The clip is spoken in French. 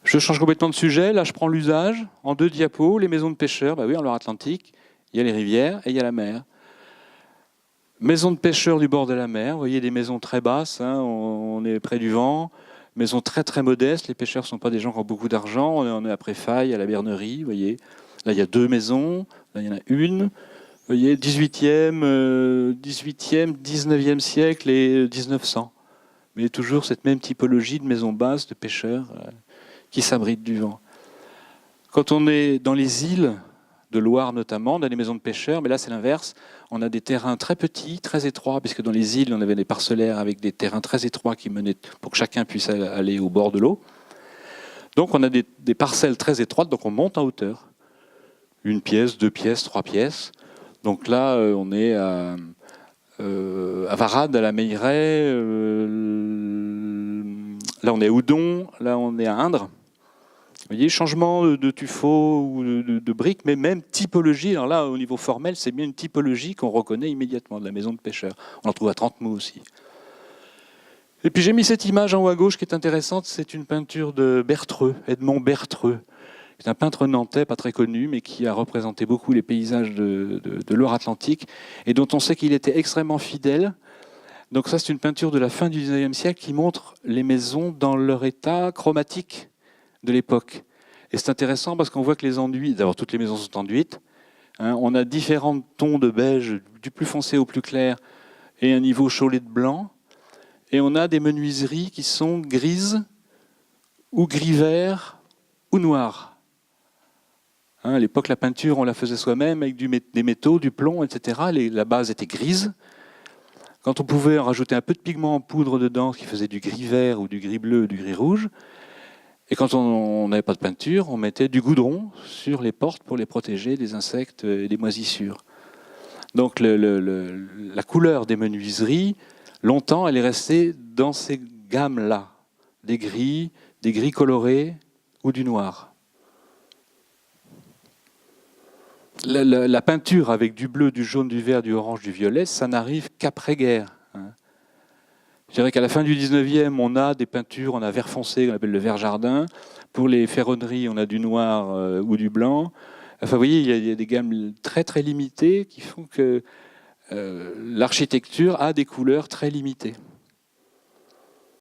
Je change complètement de sujet. Là, je prends l'usage en 2 diapos. Les maisons de pêcheurs, bah oui, en Loire-Atlantique, il y a les rivières et il y a la mer. Maisons de pêcheurs du bord de la mer. Vous voyez des maisons très basses, hein, on est près du vent. Maisons très très modestes. Les pêcheurs ne sont pas des gens qui ont beaucoup d'argent. On est à Préfaille, à la Bernerie. Vous voyez. Là, il y a 2 maisons. Là, il y en a une. Vous voyez, 18e, 19e siècle et 1900. Mais toujours cette même typologie de maisons basses, de pêcheurs qui s'abritent du vent. Quand on est dans les îles de Loire notamment, on a des maisons de pêcheurs, mais là c'est l'inverse. On a des terrains très petits, très étroits, puisque dans les îles on avait des parcellaires avec des terrains très étroits qui menaient pour que chacun puisse aller au bord de l'eau. Donc on a des parcelles très étroites, donc on monte en hauteur. 1 pièce, 2 pièces, 3 pièces. Donc là on est à Varade, à la Meilleraie, là on est à Oudon, là on est à Indre. Vous voyez, changement de tuffeau ou de briques, mais même typologie. Alors là, au niveau formel, c'est bien une typologie qu'on reconnaît immédiatement de la maison de pêcheurs. On en trouve à Trente-Mots aussi. Et puis j'ai mis cette image en haut à gauche qui est intéressante. C'est une peinture de Bertreux, Edmond Bertreux. C'est un peintre nantais, pas très connu, mais qui a représenté beaucoup les paysages de Loire-Atlantique et dont on sait qu'il était extrêmement fidèle. Donc ça, c'est une peinture de la fin du XIXe siècle qui montre les maisons dans leur état chromatique de l'époque. Et c'est intéressant parce qu'on voit que les enduits, d'abord toutes les maisons sont enduites, hein, on a différents tons de beige, du plus foncé au plus clair, et un niveau cholet de blanc, et on a des menuiseries qui sont grises, ou gris-vert, ou noires. Hein, à l'époque, la peinture, on la faisait soi-même avec des métaux, du plomb, etc. La base était grise. Quand on pouvait rajouter un peu de pigment en poudre dedans, ce qui faisait du gris-vert, ou du gris-bleu, ou du gris-rouge. Et quand on n'avait pas de peinture, on mettait du goudron sur les portes pour les protéger des insectes et des moisissures. Donc la couleur des menuiseries, longtemps, elle est restée dans ces gammes-là. Des gris colorés ou du noir. La peinture avec du bleu, du jaune, du vert, du orange, du violet, ça n'arrive qu'après-guerre. Je dirais qu'à la fin du 19e, on a des peintures, on a vert foncé, qu'on appelle le vert jardin. Pour les ferronneries, on a du noir ou du blanc. Enfin, vous voyez, il y a des gammes très très limitées qui font que l'architecture a des couleurs très limitées.